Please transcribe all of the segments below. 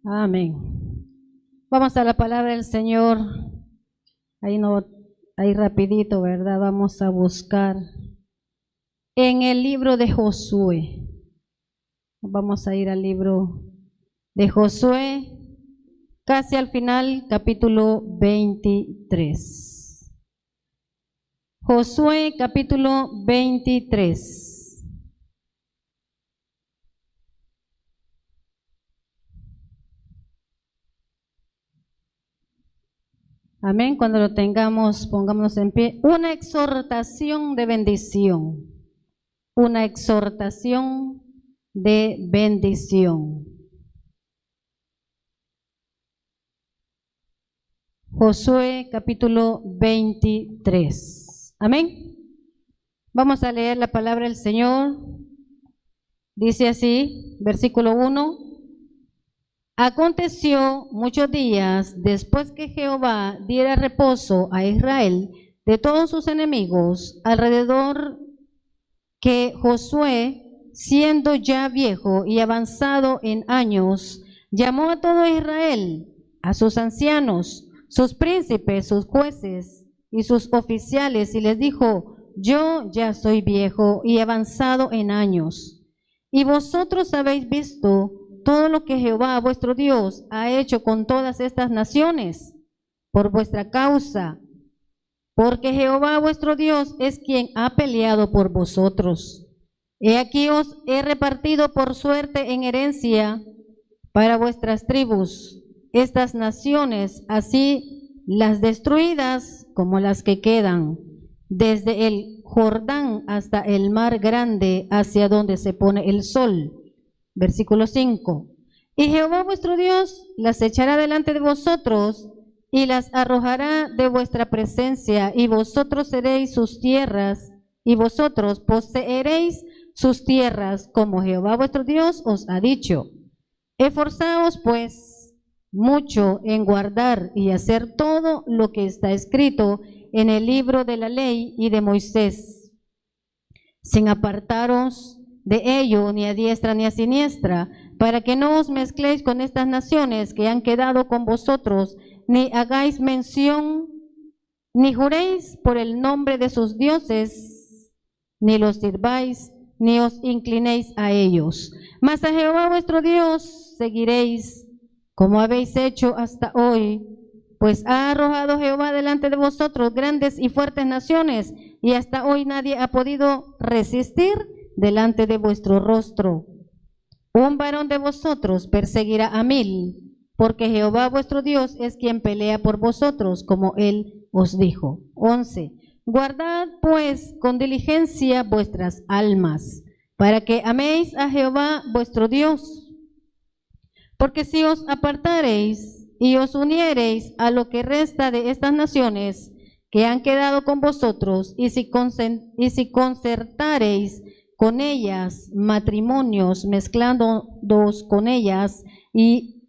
Amén. Vamos a la palabra del Señor. Ahí rapidito, ¿verdad? Vamos a buscar en el libro de Josué. Vamos a ir al libro de Josué, casi al final, capítulo 23. Josué, capítulo 23. Amén. Cuando lo tengamos, pongámonos en pie. Una exhortación de bendición. Una exhortación de bendición. Josué capítulo 23. Amén. Vamos a leer la palabra del Señor. Dice así, versículo 1. Aconteció muchos días después que Jehová diera reposo a Israel de todos sus enemigos alrededor, que Josué, siendo ya viejo y avanzado en años, llamó a todo Israel, a sus ancianos, sus príncipes, sus jueces y sus oficiales, y les dijo: yo ya soy viejo y avanzado en años, y vosotros habéis visto todo lo que Jehová vuestro Dios ha hecho con todas estas naciones por vuestra causa, porque Jehová vuestro Dios es quien ha peleado por vosotros. He aquí os he repartido por suerte en herencia para vuestras tribus estas naciones, así las destruidas como las que quedan, desde el Jordán hasta el mar grande, hacia donde se pone el sol. Versículo 5. Y Jehová vuestro Dios las echará delante de vosotros y las arrojará de vuestra presencia, y vosotros seréis sus tierras, y vosotros poseeréis sus tierras, como Jehová vuestro Dios os ha dicho. Esforzaos pues mucho en guardar y hacer todo lo que está escrito en el libro de la ley y de Moisés, sin apartaros de ello ni a diestra ni a siniestra, para que no os mezcléis con estas naciones que han quedado con vosotros, ni hagáis mención, ni juréis por el nombre de sus dioses, ni los sirváis, ni os inclinéis a ellos. Mas a Jehová vuestro Dios seguiréis, como habéis hecho hasta hoy, pues ha arrojado Jehová delante de vosotros grandes y fuertes naciones, y hasta hoy nadie ha podido resistir delante de vuestro rostro. Un varón de vosotros perseguirá a 1000, porque Jehová vuestro Dios es quien pelea por vosotros, como él os dijo. 11. Guardad pues con diligencia vuestras almas, para que améis a Jehová vuestro Dios. Porque si os apartareis y os uniereis a lo que resta de estas naciones que han quedado con vosotros, y si concertareis con ellas matrimonios, mezclándoos con ellas y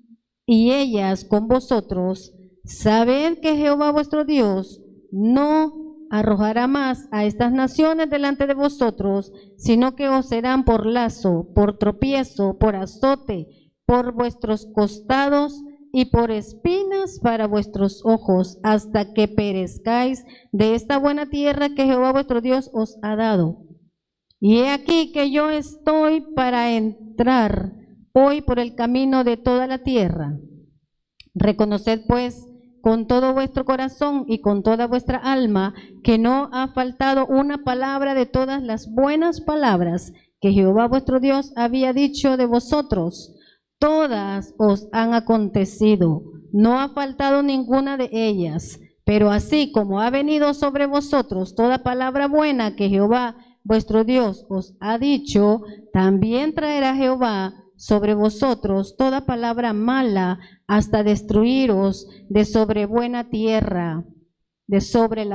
ellas con vosotros, sabed que Jehová vuestro Dios no arrojará más a estas naciones delante de vosotros, sino que os serán por lazo, por tropiezo, por azote, por vuestros costados y por espinas para vuestros ojos, hasta que perezcáis de esta buena tierra que Jehová vuestro Dios os ha dado. Y he aquí que yo estoy para entrar hoy por el camino de toda la tierra. Reconoced pues con todo vuestro corazón y con toda vuestra alma que no ha faltado una palabra de todas las buenas palabras que Jehová vuestro Dios había dicho de vosotros. Todas os han acontecido, no ha faltado ninguna de ellas. Pero así como ha venido sobre vosotros toda palabra buena que Jehová vuestro Dios os ha dicho, también traerá Jehová sobre vosotros toda palabra mala, hasta destruiros de sobre la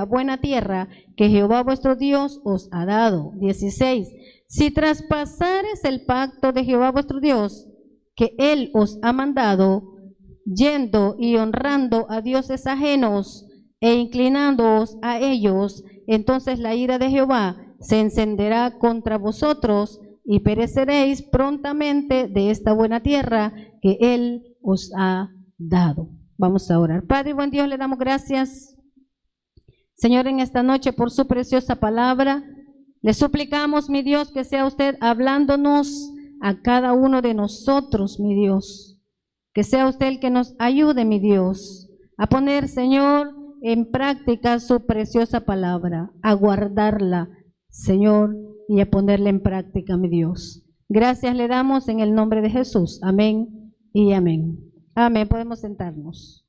buena tierra que Jehová vuestro Dios os ha dado. 16. Si traspasares el pacto de Jehová vuestro Dios, que él os ha mandado, yendo y honrando a dioses ajenos e inclinándoos a ellos, entonces la ira de Jehová se encenderá contra vosotros y pereceréis prontamente de esta buena tierra que él os ha dado. Vamos a orar. Padre, buen Dios, le damos gracias, Señor, en esta noche por su preciosa palabra. Le suplicamos, mi Dios, que sea usted hablándonos a cada uno de nosotros, mi Dios. Que sea usted el que nos ayude, mi Dios, a poner, Señor, en práctica su preciosa palabra, a guardarla, Señor, y a ponerla en práctica, mi Dios. Gracias le damos en el nombre de Jesús. Amén y amén. Amén. Podemos sentarnos.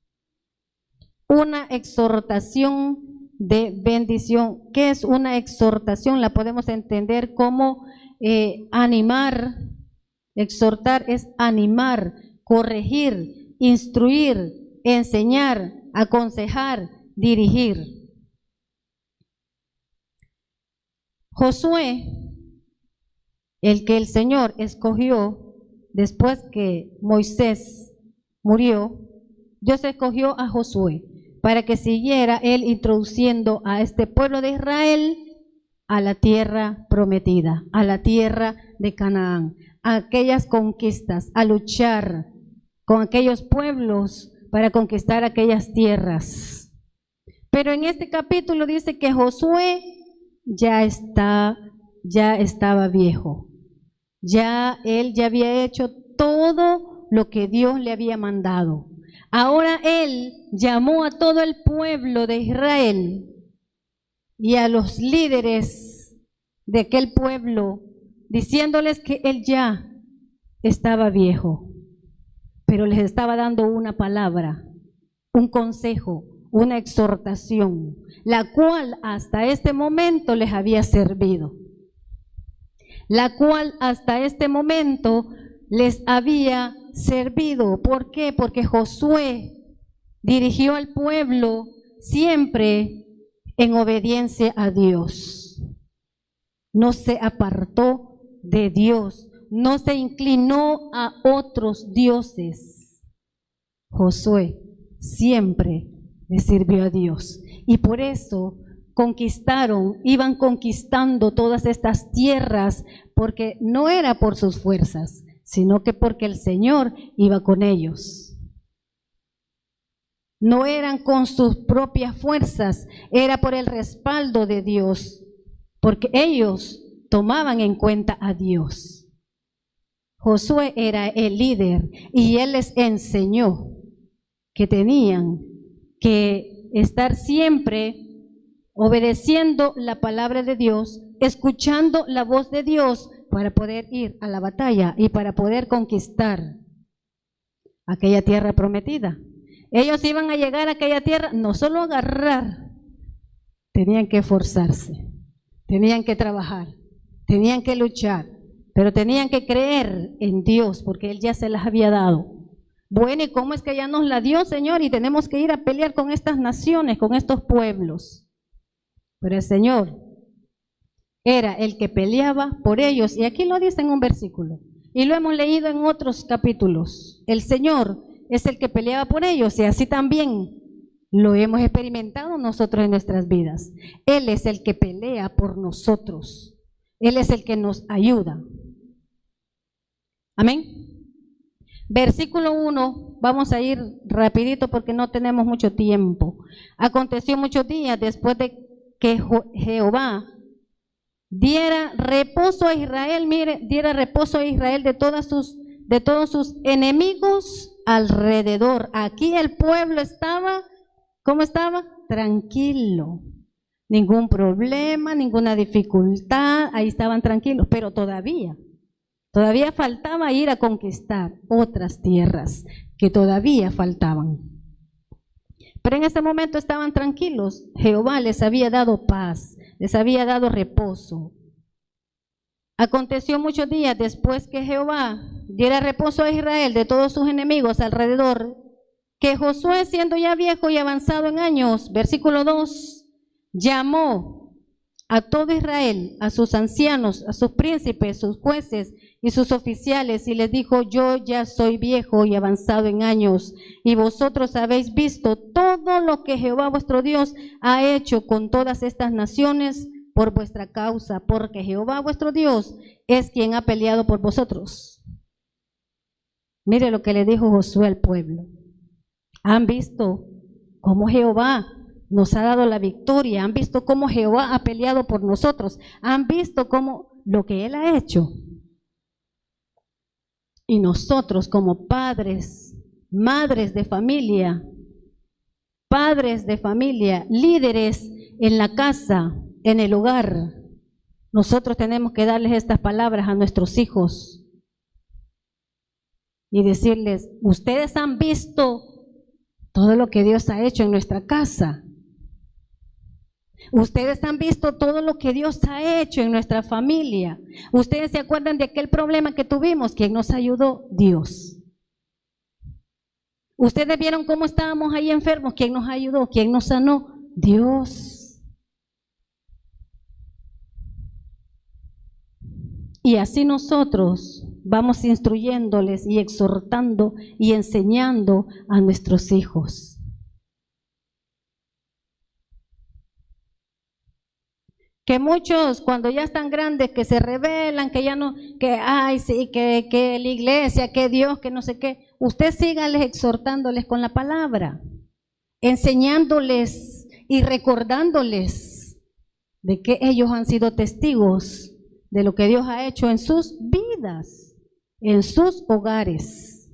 Una exhortación de bendición. ¿Qué es una exhortación? La podemos entender como animar. Exhortar es animar, corregir, instruir, enseñar, aconsejar, dirigir. Josué, el que el Señor escogió después que Moisés murió, Dios escogió a Josué para que siguiera él introduciendo a este pueblo de Israel a la tierra prometida, a la tierra de Canaán, a aquellas conquistas, a luchar con aquellos pueblos para conquistar aquellas tierras. Pero en este capítulo dice que Josué ya estaba viejo. Él ya había hecho todo lo que Dios le había mandado. Ahora él llamó a todo el pueblo de Israel y a los líderes de aquel pueblo, diciéndoles que él ya estaba viejo, pero les estaba dando una palabra, un consejo, una exhortación, la cual hasta este momento les había servido, la cual hasta este momento les había servido. ¿Por qué? Porque Josué dirigió al pueblo siempre en obediencia a Dios. No se apartó de Dios, no se inclinó a otros dioses. Josué siempre le sirvió a Dios y por eso iban conquistando todas estas tierras, porque no era por sus fuerzas, sino que porque el Señor iba con ellos. No eran con sus propias fuerzas, era por el respaldo de Dios, porque ellos tomaban en cuenta a Dios. Josué era el líder y él les enseñó que tenían que estar siempre obedeciendo la palabra de Dios, escuchando la voz de Dios para poder ir a la batalla y para poder conquistar aquella tierra prometida. Ellos iban a llegar a aquella tierra, no solo a agarrar, tenían que esforzarse, tenían que trabajar, tenían que luchar, pero tenían que creer en Dios porque Él ya se las había dado. Bueno, ¿y cómo es que ya nos la dio, Señor? Y tenemos que ir a pelear con estas naciones, con estos pueblos. Pero el Señor era el que peleaba por ellos, y aquí lo dice en un versículo, y lo hemos leído en otros capítulos. El Señor es el que peleaba por ellos, y así también lo hemos experimentado nosotros en nuestras vidas. Él es el que pelea por nosotros, Él es el que nos ayuda. Amén. Versículo 1, vamos a ir rapidito porque no tenemos mucho tiempo. Aconteció muchos días después de que Jehová diera reposo a Israel, diera reposo a Israel de todos sus enemigos alrededor. Aquí el pueblo estaba, ¿cómo estaba? Tranquilo, ningún problema, ninguna dificultad, ahí estaban tranquilos, pero todavía faltaba ir a conquistar otras tierras que todavía faltaban. Pero en ese momento estaban tranquilos. Jehová les había dado paz, les había dado reposo. Aconteció muchos días después que Jehová diera reposo a Israel de todos sus enemigos alrededor, que Josué, siendo ya viejo y avanzado en años, versículo 2, llamó a todo Israel, a sus ancianos, a sus príncipes, sus jueces y sus oficiales, y les dijo: yo ya soy viejo y avanzado en años, y vosotros habéis visto todo lo que Jehová vuestro Dios ha hecho con todas estas naciones por vuestra causa, porque Jehová vuestro Dios es quien ha peleado por vosotros. Mire lo que le dijo Josué al pueblo. ¿Han visto cómo Jehová nos ha dado la victoria? ¿Han visto cómo Jehová ha peleado por nosotros? ¿Han visto cómo lo que Él ha hecho? Y nosotros como padres, madres de familia, padres de familia, líderes en la casa, en el hogar, nosotros tenemos que darles estas palabras a nuestros hijos y decirles, ustedes han visto todo lo que Dios ha hecho en nuestra casa. Ustedes han visto todo lo que Dios ha hecho en nuestra familia. Ustedes se acuerdan de aquel problema que tuvimos. ¿Quién nos ayudó? Dios. Ustedes vieron cómo estábamos ahí enfermos. ¿Quién nos ayudó? ¿Quién nos sanó? Dios. Y así nosotros vamos instruyéndoles y exhortando y enseñando a nuestros hijos. Que muchos cuando ya están grandes que se rebelan, que ya no, que ay sí, que la iglesia, que Dios, que no sé qué, usted sígales exhortándoles con la palabra, enseñándoles y recordándoles de que ellos han sido testigos de lo que Dios ha hecho en sus vidas, en sus hogares.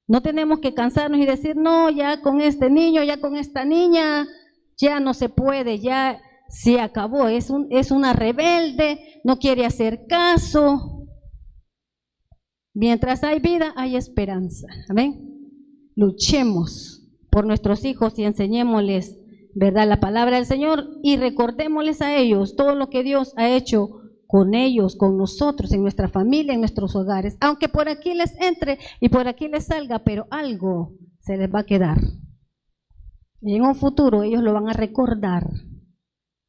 No tenemos que cansarnos y decir, no, ya con este niño, ya con esta niña, ya no se puede, ya se acabó, es una rebelde, no quiere hacer caso. Mientras hay vida, hay esperanza. Amén. Luchemos por nuestros hijos y enseñémosles, ¿verdad?, la palabra del Señor y recordémosles a ellos todo lo que Dios ha hecho con ellos, con nosotros, en nuestra familia, en nuestros hogares. Aunque por aquí les entre y por aquí les salga, pero algo se les va a quedar. Y en un futuro ellos lo van a recordar.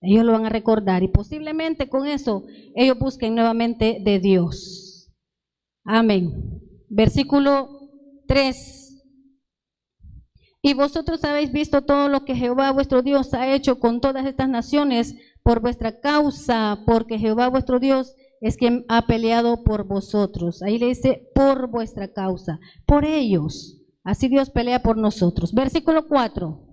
Ellos lo van a recordar y posiblemente con eso ellos busquen nuevamente de Dios. Amén. Versículo 3. Y vosotros habéis visto todo lo que Jehová vuestro Dios ha hecho con todas estas naciones por vuestra causa, porque Jehová vuestro Dios es quien ha peleado por vosotros. Ahí le dice por vuestra causa, por ellos. Así Dios pelea por nosotros. Versículo 4.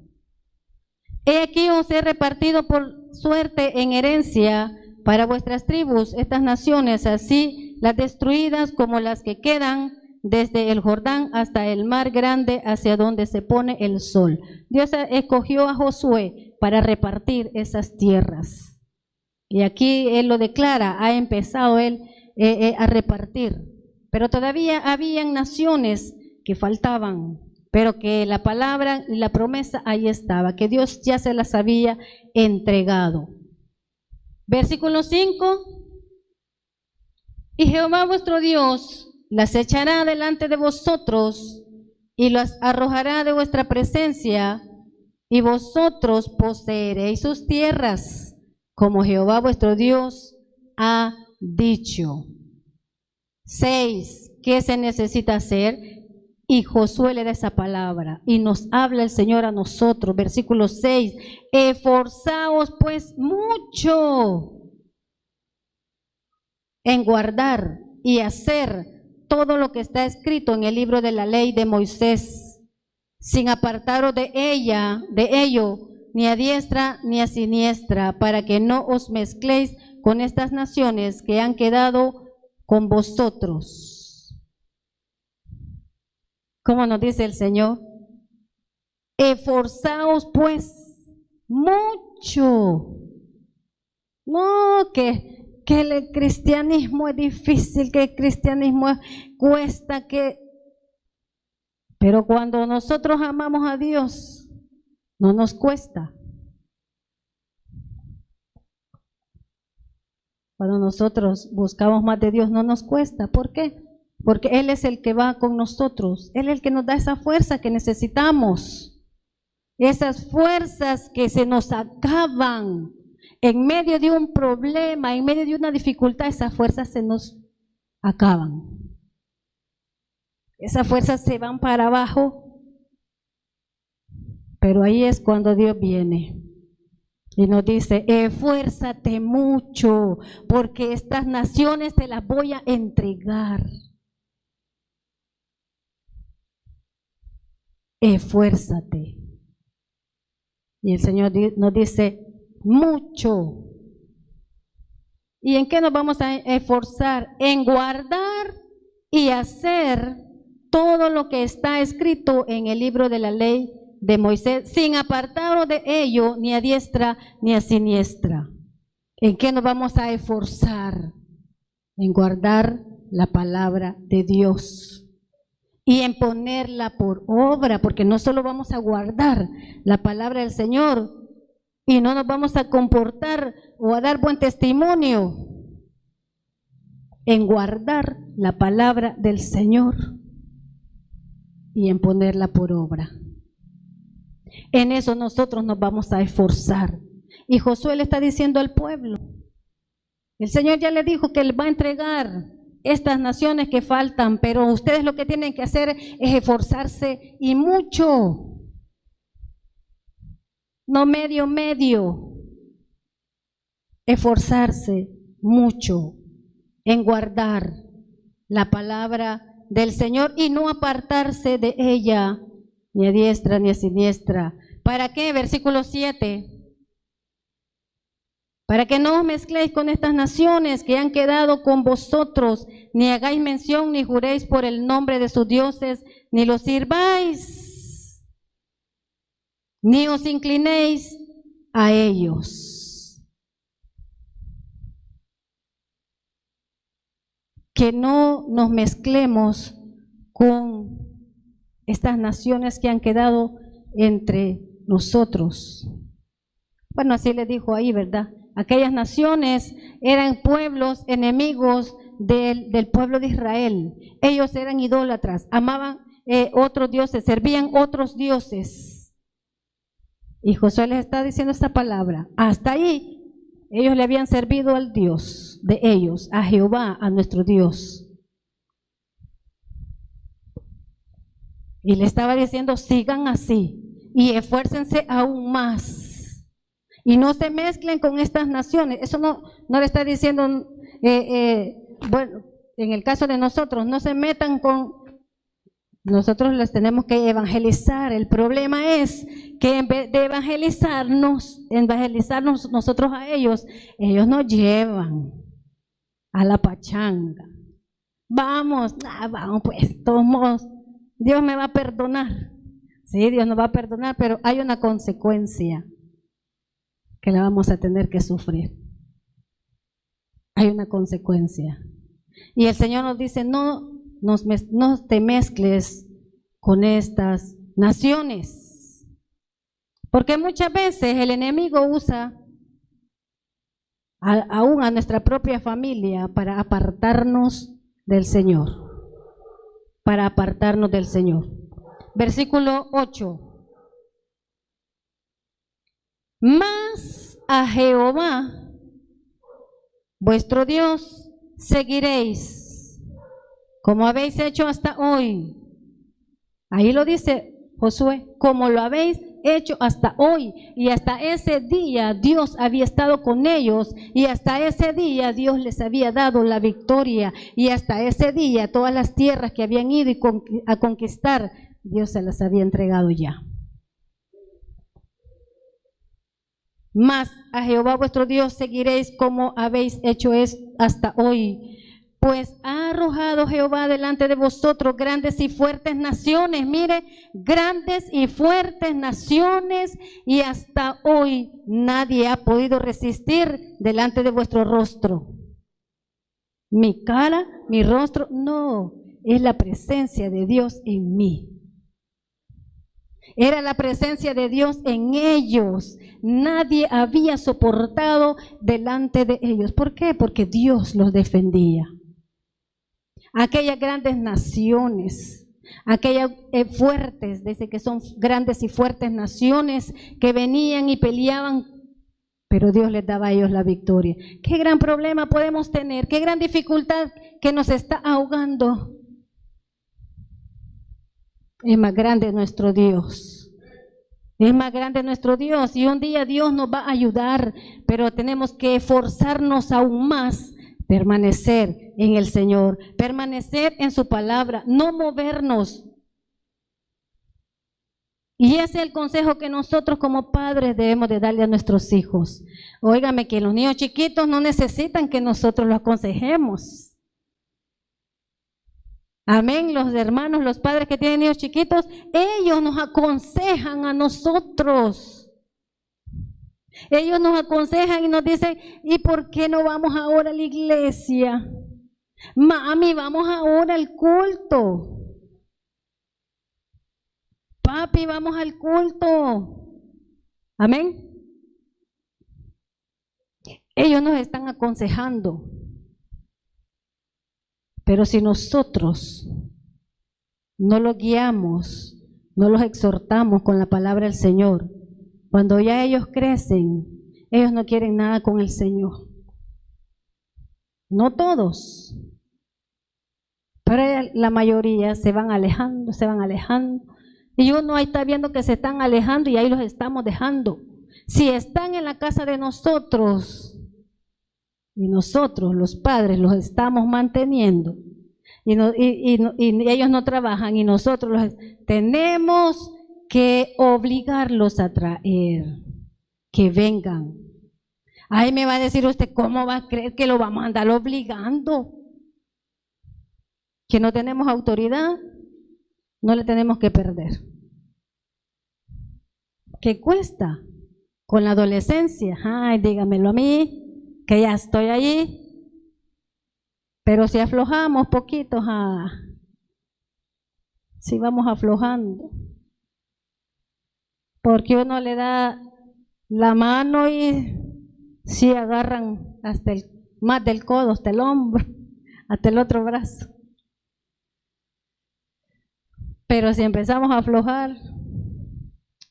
He aquí os he repartido por suerte en herencia para vuestras tribus estas naciones, así las destruidas como las que quedan desde el Jordán hasta el mar grande, hacia donde se pone el sol. Dios escogió a Josué para repartir esas tierras. Y aquí Él lo declara, ha empezado Él a repartir. Pero todavía habían naciones que faltaban, pero que la palabra y la promesa ahí estaba, que Dios ya se las había entregado. Versículo 5. Y Jehová vuestro Dios las echará delante de vosotros y las arrojará de vuestra presencia, y vosotros poseeréis sus tierras, como Jehová vuestro Dios ha dicho. 6. ¿Qué se necesita hacer? Y Josué le da esa palabra y nos habla el Señor a nosotros. Versículo 6. Esforzaos pues mucho en guardar y hacer todo lo que está escrito en el libro de la ley de Moisés, sin apartaros de ello, ni a diestra ni a siniestra, para que no os mezcléis con estas naciones que han quedado con vosotros. ¿Cómo nos dice el Señor? Esforzaos pues mucho. No, que el cristianismo es difícil, que el cristianismo cuesta, pero cuando nosotros amamos a Dios, no nos cuesta. Cuando nosotros buscamos más de Dios, no nos cuesta. ¿Por qué? Porque Él es el que va con nosotros. Él es el que nos da esa fuerza que necesitamos. Esas fuerzas que se nos acaban en medio de un problema, en medio de una dificultad, esas fuerzas se nos acaban. Esas fuerzas se van para abajo, pero ahí es cuando Dios viene y nos dice, esfuérzate mucho, porque estas naciones te las voy a entregar. esfuérzate. Y el Señor nos dice, mucho. ¿Y en qué nos vamos a esforzar? En guardar y hacer todo lo que está escrito en el libro de la ley de Moisés, sin apartarnos de ello, ni a diestra ni a siniestra. ¿En qué nos vamos a esforzar? En guardar la palabra de Dios y en ponerla por obra, porque no solo vamos a guardar la palabra del Señor y no nos vamos a comportar o a dar buen testimonio, en guardar la palabra del Señor y en ponerla por obra. En eso nosotros nos vamos a esforzar. Y Josué le está diciendo al pueblo, el Señor ya le dijo que él va a entregar estas naciones que faltan, pero ustedes lo que tienen que hacer es esforzarse y mucho, no medio, esforzarse mucho en guardar la palabra del Señor y no apartarse de ella, ni a diestra ni a siniestra. ¿Para qué? Versículo 7. Para que no os mezcléis con estas naciones que han quedado con vosotros, ni hagáis mención, ni juréis por el nombre de sus dioses, ni los sirváis, ni os inclinéis a ellos. Que no nos mezclemos con estas naciones que han quedado entre nosotros. Bueno, así le dijo ahí, ¿verdad? Aquellas naciones eran pueblos enemigos del pueblo de Israel. Ellos eran idólatras, amaban otros dioses, servían otros dioses. Y Josué les está diciendo esta palabra. Hasta ahí ellos le habían servido al Dios de ellos, a Jehová, a nuestro Dios. Y le estaba diciendo, sigan así y esfuércense aún más. Y no se mezclen con estas naciones. Eso no le está diciendo, bueno, en el caso de nosotros, no se metan con, nosotros les tenemos que evangelizar. El problema es que en vez de evangelizarnos nosotros a ellos nos llevan a la pachanga. Vamos pues, todos modos, Dios me va a perdonar. Sí, Dios nos va a perdonar, pero hay una consecuencia que la vamos a tener que sufrir. Hay una consecuencia. Y el Señor nos dice, no te mezcles con estas naciones. Porque muchas veces el enemigo usa aún a nuestra propia familia para apartarnos del Señor. Para apartarnos del Señor. Versículo 8. Mas a Jehová, vuestro Dios, seguiréis, como habéis hecho hasta hoy. Ahí lo dice Josué, como lo habéis hecho hasta hoy. Y hasta ese día Dios había estado con ellos, y hasta ese día Dios les había dado la victoria, y hasta ese día todas las tierras que habían ido a conquistar, Dios se las había entregado ya. Mas a Jehová vuestro Dios seguiréis como habéis hecho hasta hoy. Pues ha arrojado Jehová delante de vosotros grandes y fuertes naciones. Mire, grandes y fuertes naciones, y hasta hoy nadie ha podido resistir delante de vuestro rostro. Mi cara, mi rostro, no, es la presencia de Dios en mí. Era la presencia de Dios en ellos. Nadie había soportado delante de ellos. ¿Por qué? Porque Dios los defendía. Aquellas grandes naciones, aquellas fuertes, dice que son grandes y fuertes naciones que venían y peleaban, pero Dios les daba a ellos la victoria. Qué gran problema podemos tener, qué gran dificultad que nos está ahogando. Es más grande nuestro Dios. Es más grande nuestro Dios, y un día Dios nos va a ayudar, pero tenemos que esforzarnos aún más, permanecer en el Señor, permanecer en su palabra, no movernos. Y ese es el consejo que nosotros como padres debemos de darle a nuestros hijos. Óigame, que los niños chiquitos no necesitan que nosotros los aconsejemos. Amén, los hermanos, los padres que tienen niños chiquitos, ellos nos aconsejan a nosotros. Ellos nos aconsejan y nos dicen, ¿y por qué no vamos ahora a la iglesia? Mami, vamos ahora al culto. Papi, vamos al culto. Amén. Ellos nos están aconsejando. Pero si nosotros no los guiamos, no los exhortamos con la palabra del Señor, cuando ya ellos crecen, ellos no quieren nada con el Señor. No todos, pero la mayoría se van alejando, se van alejando. Y uno ahí está viendo que se están alejando y ahí los estamos dejando. Si están en la casa de nosotros y nosotros, los padres, los estamos manteniendo y ellos no trabajan y nosotros tenemos que obligarlos a traer, que vengan. Ahí me va a decir usted, ¿cómo va a creer que lo vamos a andar obligando? Que no tenemos autoridad. No le tenemos que perder. ¿Qué cuesta? Con la adolescencia, ay, dígamelo a mí, que ya estoy allí. Pero si aflojamos poquitos, si vamos aflojando. Porque uno le da la mano y si agarran hasta más del codo, hasta el hombro, hasta el otro brazo. Pero si empezamos a aflojar,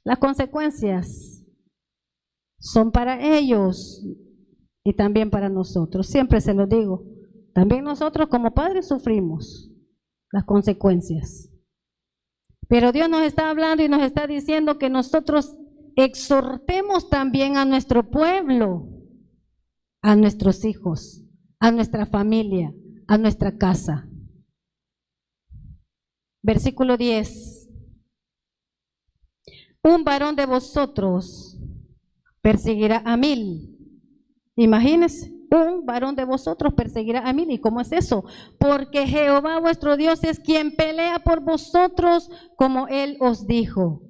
las consecuencias son para ellos y también para nosotros. Siempre se lo digo, también nosotros como padres sufrimos las consecuencias. Pero Dios nos está hablando y nos está diciendo que nosotros exhortemos también a nuestro pueblo, a nuestros hijos, a nuestra familia, a nuestra casa. Versículo 10. Un varón de vosotros perseguirá a 1000. Imagínense, un varón de vosotros perseguirá a 1000. ¿Y cómo es eso? Porque Jehová vuestro Dios es quien pelea por vosotros, como Él os dijo.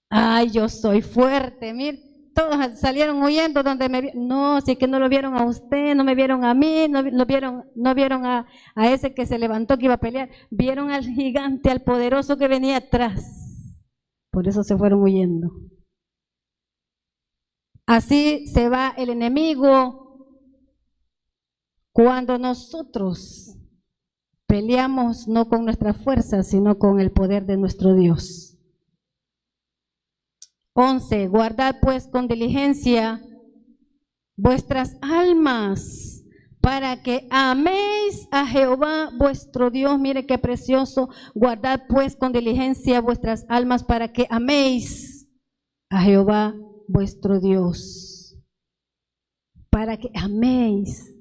Ay, yo soy fuerte, mire. Todos salieron huyendo donde me vieron. No, si es que no lo vieron a usted, no me vieron a mí, no vieron a ese que se levantó que iba a pelear. Vieron al gigante, al poderoso que venía atrás. Por eso se fueron huyendo. Así se va el enemigo cuando nosotros peleamos no con nuestra fuerza, sino con el poder de nuestro Dios. 11. Guardad pues con diligencia vuestras almas, para que améis a Jehová vuestro Dios. Mire qué precioso. Guardad pues con diligencia vuestras almas, para que améis a Jehová vuestro Dios. Para que améis.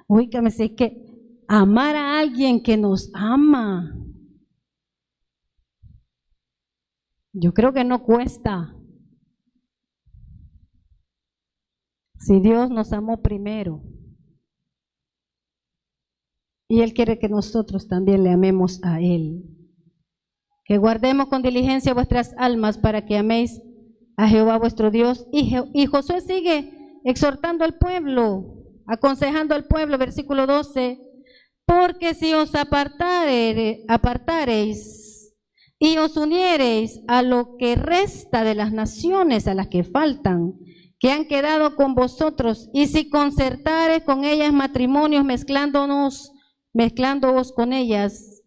Oígame, si es que amar a alguien que nos ama, yo creo que no cuesta. Si Dios nos amó primero y Él quiere que nosotros también le amemos a Él. Que guardemos con diligencia vuestras almas, para que améis a Jehová vuestro Dios. Y Josué sigue exhortando al pueblo, aconsejando al pueblo, versículo 12. Porque si os apartareis y os uniereis a lo que resta de las naciones a las que faltan, que han quedado con vosotros, y si concertareis con ellas matrimonios, mezclándoos con ellas,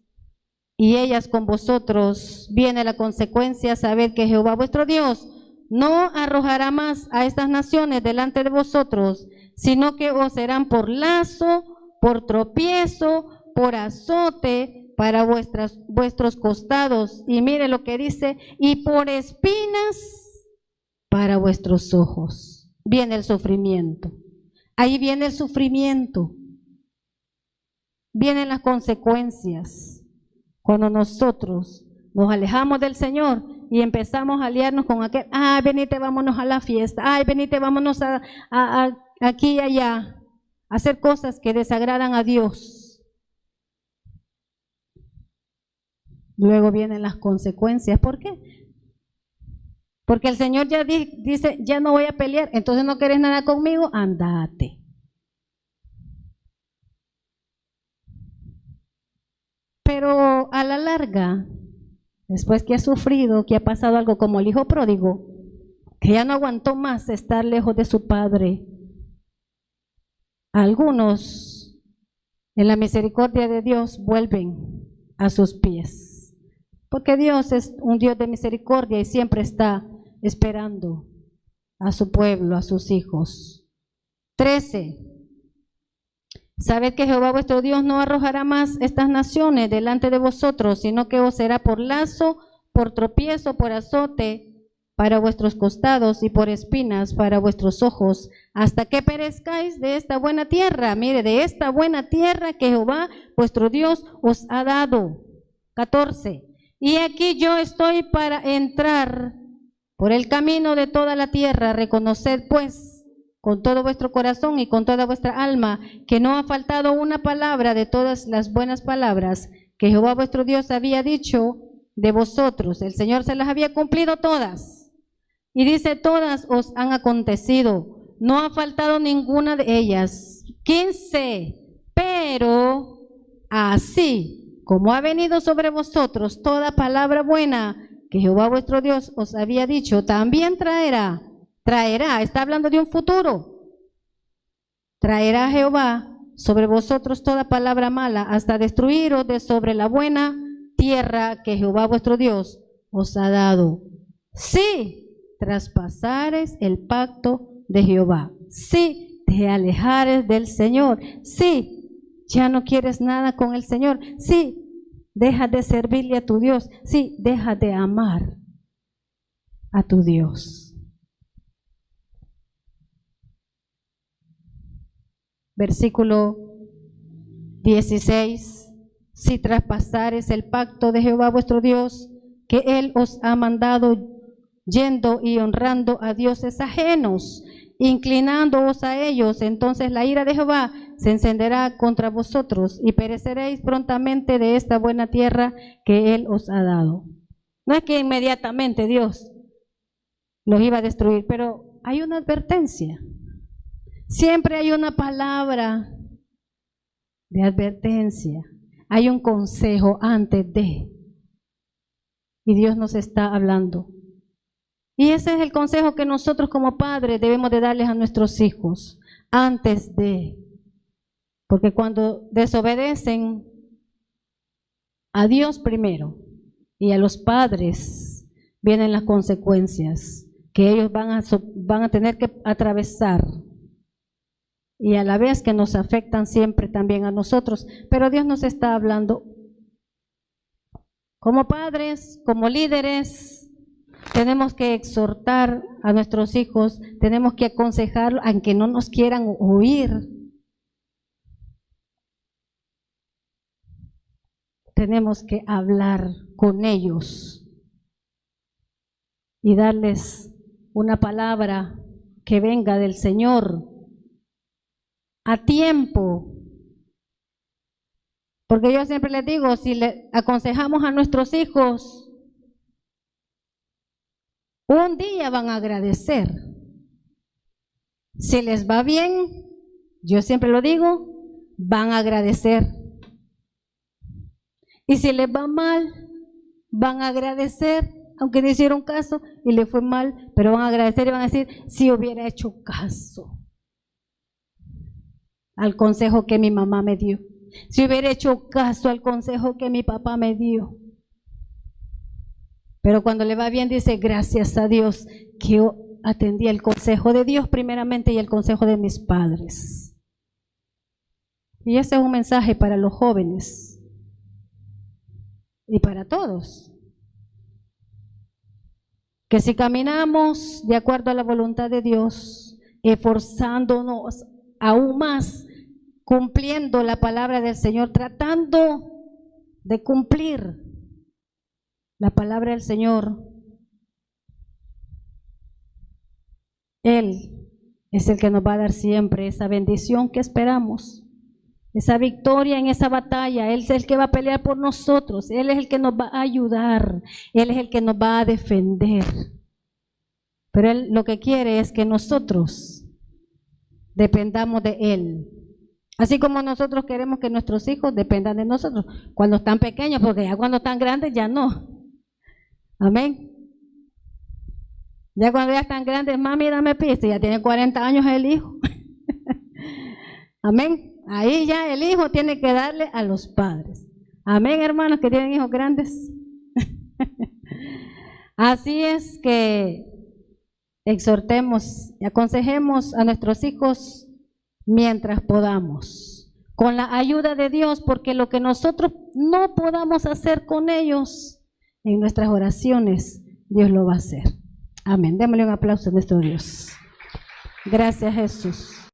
y ellas con vosotros, viene la consecuencia: sabed que Jehová vuestro Dios no arrojará más a estas naciones delante de vosotros, sino que os serán por lazo, por tropiezo, por azote, para vuestros costados. Y mire lo que dice: y por espinas para vuestros ojos. Viene el sufrimiento. Ahí viene el sufrimiento. Vienen las consecuencias. Cuando nosotros nos alejamos del Señor y empezamos a aliarnos con aquel, ay, venite, vámonos a la fiesta, ay, venite, vámonos aquí y allá, a hacer cosas que desagradan a Dios. Luego vienen las consecuencias. ¿Por qué? Porque el Señor ya dice, ya no voy a pelear, entonces no querés nada conmigo, andate. Pero a la larga, después que ha sufrido, que ha pasado algo como el hijo pródigo, que ya no aguantó más estar lejos de su padre, algunos en la misericordia de Dios vuelven a sus pies, porque Dios es un Dios de misericordia y siempre está esperando a su pueblo, a sus hijos. 13. Sabed que Jehová vuestro Dios no arrojará más estas naciones delante de vosotros, sino que os será por lazo, por tropiezo, por azote para vuestros costados y por espinas para vuestros ojos, hasta que perezcáis de esta buena tierra. Mire, de esta buena tierra que Jehová vuestro Dios os ha dado. 14. Y aquí yo estoy para entrar por el camino de toda la tierra. Reconoced pues con todo vuestro corazón y con toda vuestra alma, que no ha faltado una palabra de todas las buenas palabras que Jehová vuestro Dios había dicho de vosotros. El Señor se las había cumplido todas. Y dice, todas os han acontecido. No ha faltado ninguna de ellas. 15. Pero así como ha venido sobre vosotros toda palabra buena que Jehová vuestro Dios os había dicho, también traerá, está hablando de un futuro, traerá Jehová sobre vosotros toda palabra mala hasta destruiros de sobre la buena tierra que Jehová vuestro Dios os ha dado. Si traspasares el pacto de Jehová, si te alejares del Señor, si ya no quieres nada con el Señor, si dejas de servirle a tu Dios, si dejas de amar a tu Dios. Versículo 16, si traspasares el pacto de Jehová vuestro Dios, que Él os ha mandado, yendo y honrando a dioses ajenos, inclinándoos a ellos, entonces la ira de Jehová se encenderá contra vosotros y pereceréis prontamente de esta buena tierra que Él os ha dado. No es que inmediatamente Dios los iba a destruir, pero hay una advertencia. Siempre hay una palabra de advertencia, hay un consejo antes de, y Dios nos está hablando. Y ese es el consejo que nosotros como padres debemos de darles a nuestros hijos, antes de, porque cuando desobedecen a Dios primero y a los padres, vienen las consecuencias que ellos van a tener que atravesar, y a la vez que nos afectan siempre también a nosotros. Pero Dios nos está hablando como padres, como líderes, tenemos que exhortar a nuestros hijos, tenemos que aconsejarlos, aunque no nos quieran oír. Tenemos que hablar con ellos y darles una palabra que venga del Señor a tiempo, porque yo siempre les digo, si le aconsejamos a nuestros hijos, un día van a agradecer. Si les va bien, yo siempre lo digo, van a agradecer. Y si les va mal, van a agradecer, aunque no hicieron caso y le fue mal, pero van a agradecer y van a decir, si hubiera hecho caso al consejo que mi mamá me dio, si hubiera hecho caso al consejo que mi papá me dio. Pero cuando le va bien dice, gracias a Dios que yo atendí el consejo de Dios primeramente y el consejo de mis padres. Y ese es un mensaje para los jóvenes y para todos, que si caminamos de acuerdo a la voluntad de Dios, esforzándonos aún más, cumpliendo la palabra del Señor, tratando de cumplir la palabra del Señor, Él es el que nos va a dar siempre esa bendición que esperamos, esa victoria en esa batalla. Él es el que va a pelear por nosotros, Él es el que nos va a ayudar, Él es el que nos va a defender. Pero Él lo que quiere es que nosotros dependamos de Él. Así como nosotros queremos que nuestros hijos dependan de nosotros cuando están pequeños, porque ya cuando están grandes ya no. Amén. Ya cuando ya están grandes, mami, dame pista, ya tiene 40 años el hijo. Amén. Ahí ya el hijo tiene que darle a los padres. Amén, hermanos que tienen hijos grandes. Así es que exhortemos y aconsejemos a nuestros hijos mientras podamos, con la ayuda de Dios, porque lo que nosotros no podamos hacer con ellos en nuestras oraciones, Dios lo va a hacer. Amén. Démosle un aplauso a nuestro Dios. Gracias, Jesús.